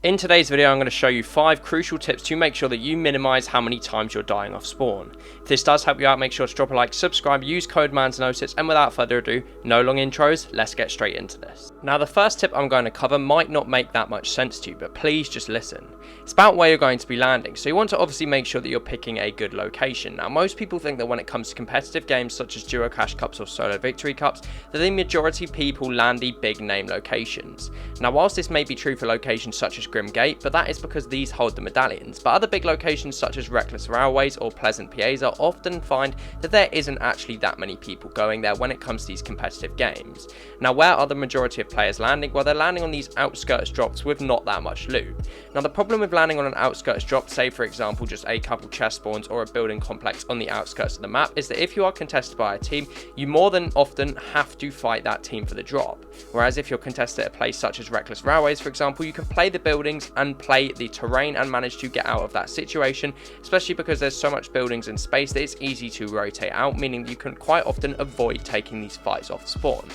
In today's video, I'm going to show you 5 crucial tips to make sure that you minimize how many times you're dying off spawn. If this does help you out, make sure to drop a like, subscribe, use code MANSNOTICE, and without further ado, no long intros, let's get straight into this. Now the first tip I'm going to cover might not make that much sense to you, but please just listen. It's about where you're going to be landing, so you want to obviously make sure that you're picking a good location. Now most people think that when it comes to competitive games such as Duo Cash Cups or Solo Victory Cups, that the majority of people land the big name locations. Now whilst this may be true for locations such as Gate, but that is because these hold the medallions, but other big locations such as Reckless Railways or Pleasant PAs are often find that there isn't actually that many people going there when it comes to these competitive games. Now where are the majority of players landing? Well, they're landing on these outskirts drops with not that much loot. Now the problem with landing on an outskirts drop, say for example just a couple chest spawns or a building complex on the outskirts of the map, is that if you are contested by a team, you more than often have to fight that team for the drop. Whereas if you're contested at a place such as Reckless Railways, for example, you can play the buildings and play the terrain and manage to get out of that situation, especially because there's so much buildings and space that it's easy to rotate out, meaning you can quite often avoid taking these fights off spawn.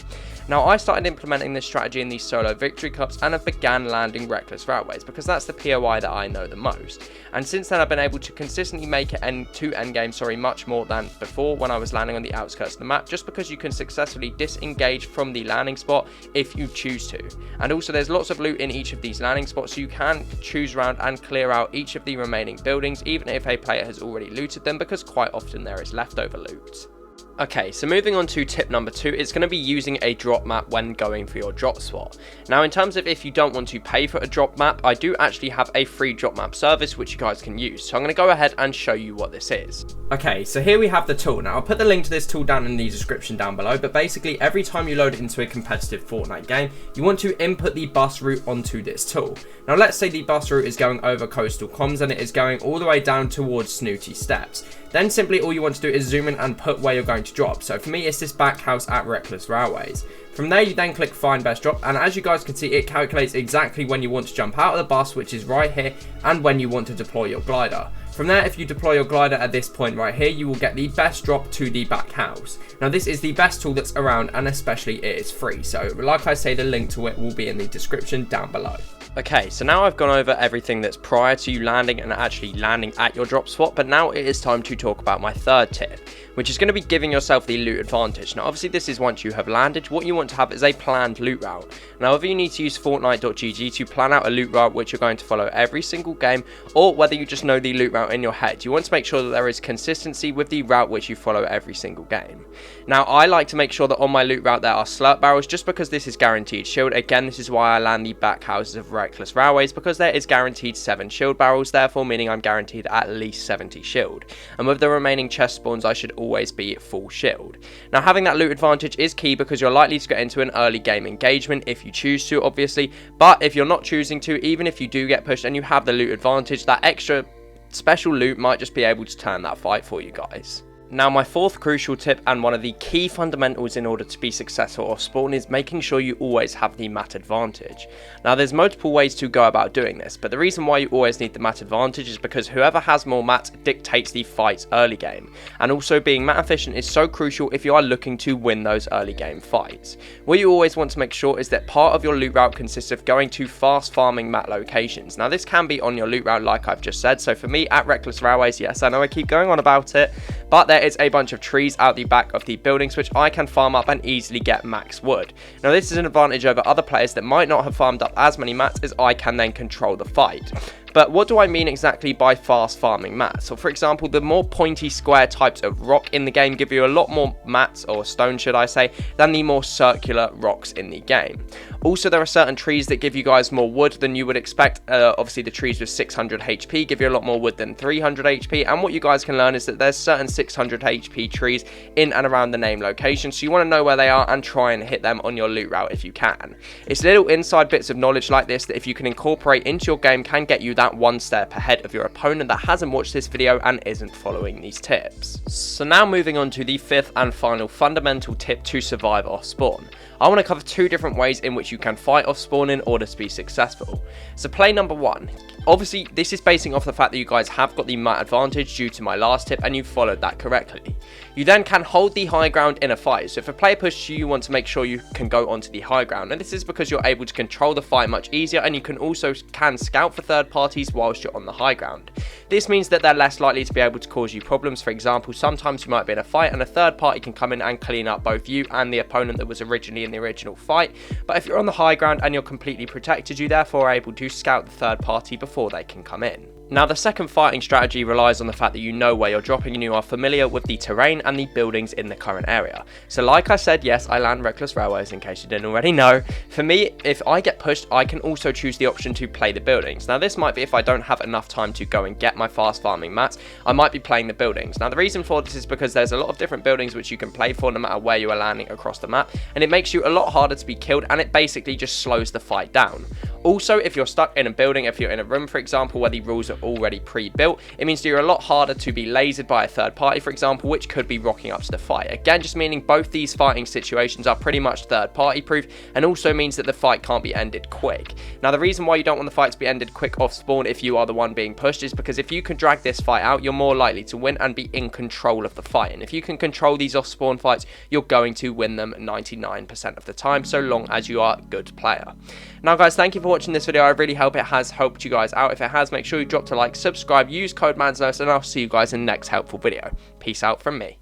Now I started implementing this strategy in these Solo Victory Cups and I began landing Reckless Railways because that's the POI that I know the most, and since then I've been able to consistently make it to endgame much more than before when I was landing on the outskirts of the map, just because you can successfully disengage from the landing spot if you choose to, and also there's lots of loot in each of these landing spots, so you can choose around and clear out each of the remaining buildings even if a player has already looted them, because quite often there is leftover loot. Okay, so moving on to tip number 2, it's going to be using a drop map when going for your drop spot. Now in terms of if you don't want to pay for a drop map, I do actually have a free drop map service which you guys can use, so I'm going to go ahead and show you what this is. Okay, so here we have the tool. Now I'll put the link to this tool down in the description down below, but basically every time you load it into a competitive Fortnite game, you want to input the bus route onto this tool. Now let's say the bus route is going over coastal comms and it is going all the way down towards Snooty Steps. Then simply all you want to do is zoom in and put where you're going to drop. So for me, it's this back house at Reckless Railways. From there, you then click Find Best Drop, and as you guys can see, it calculates exactly when you want to jump out of the bus, which is right here, and when you want to deploy your glider. From there, if you deploy your glider at this point right here, you will get the best drop to the back house. Now this is the best tool that's around, and especially it is free. So like I say, the link to it will be in the description down below. Okay, so now I've gone over everything that's prior to you landing and actually landing at your drop spot, but now it is time to talk about my third tip, which is going to be giving yourself the loot advantage. Now obviously this is once you have landed. What you want to have is a planned loot route. Now whether you need to use Fortnite.gg to plan out a loot route which you're going to follow every single game, or whether you just know the loot route in your head, you want to make sure that there is consistency with the route which you follow every single game. Now I like to make sure that on my loot route there are slurp barrels, just because this is guaranteed shield. Again, this is why I land the back houses of Reckless Railways, because there is guaranteed 7 shield barrels, therefore meaning I'm guaranteed at least 70 shield, and with the remaining chest spawns I should always be at full shield. Now having that loot advantage is key because you're likely to get into an early game engagement if you choose to, obviously, but if you're not choosing to, even if you do get pushed and you have the loot advantage, that extra special loot might just be able to turn that fight for you guys. Now my fourth crucial tip, and one of the key fundamentals in order to be successful off spawn, is making sure you always have the mat advantage. Now there's multiple ways to go about doing this, but the reason why you always need the mat advantage is because whoever has more mats dictates the fights early game, and also being mat efficient is so crucial if you are looking to win those early game fights. What you always want to make sure is that part of your loot route consists of going to fast farming mat locations. Now this can be on your loot route like I've just said, so for me at Reckless Railways, yes I know I keep going on about it, but there is a bunch of trees out the back of the buildings which I can farm up and easily get max wood. Now this is an advantage over other players that might not have farmed up as many mats, as I can then control the fight. But what do I mean exactly by fast farming mats? So for example, the more pointy square types of rock in the game give you a lot more mats, or stone should I say, than the more circular rocks in the game. Also there are certain trees that give you guys more wood than you would expect. Obviously the trees with 600 HP give you a lot more wood than 300 HP, and what you guys can learn is that there's certain 600 HP trees in and around the name location, so you want to know where they are and try and hit them on your loot route if you can. It's little inside bits of knowledge like this that if you can incorporate into your game can get you that one step ahead of your opponent that hasn't watched this video and isn't following these tips. So now moving on to the fifth and final fundamental tip to survive off spawn. I want to cover 2 different ways in which you can fight off spawn in order to be successful. So play number 1. Obviously, this is basing off the fact that you guys have got the mat advantage due to my last tip and you followed that correctly. You then can hold the high ground in a fight. So if a player pushes you, you want to make sure you can go onto the high ground. And this is because you're able to control the fight much easier, and you can also scout for third parties whilst you're on the high ground. This means that they're less likely to be able to cause you problems. For example, sometimes you might be in a fight and a third party can come in and clean up both you and the opponent that was originally in the original fight. But if you're on the high ground and you're completely protected, you therefore are able to scout the third party before they can come in. Now, the second fighting strategy relies on the fact that you know where you're dropping and you are familiar with the terrain and the buildings in the current area. So like I said, yes, I land Reckless Railways in case you didn't already know. For me, if I get pushed, I can also choose the option to play the buildings. Now, this might be if I don't have enough time to go and get my fast farming mats, I might be playing the buildings. Now, the reason for this is because there's a lot of different buildings which you can play for no matter where you are landing across the map, and it makes you a lot harder to be killed, and it basically just slows the fight down. Also, if you're stuck in a building, if you're in a room, for example, where the rules are already pre-built, it means that you're a lot harder to be lasered by a third party, for example, which could be rocking up to the fight. Again, just meaning both these fighting situations are pretty much third party proof, and also means that the fight can't be ended quick. Now, the reason why you don't want the fight to be ended quick off spawn if you are the one being pushed is because if you can drag this fight out, you're more likely to win and be in control of the fight. And if you can control these off spawn fights, you're going to win them 99% of the time, so long as you are a good player. Now, guys, thank you for watching this video. I really hope it has helped you guys out. If it has, make sure you drop a like, subscribe, use code MANSNOS, and I'll see you guys in the next helpful video. Peace out from me.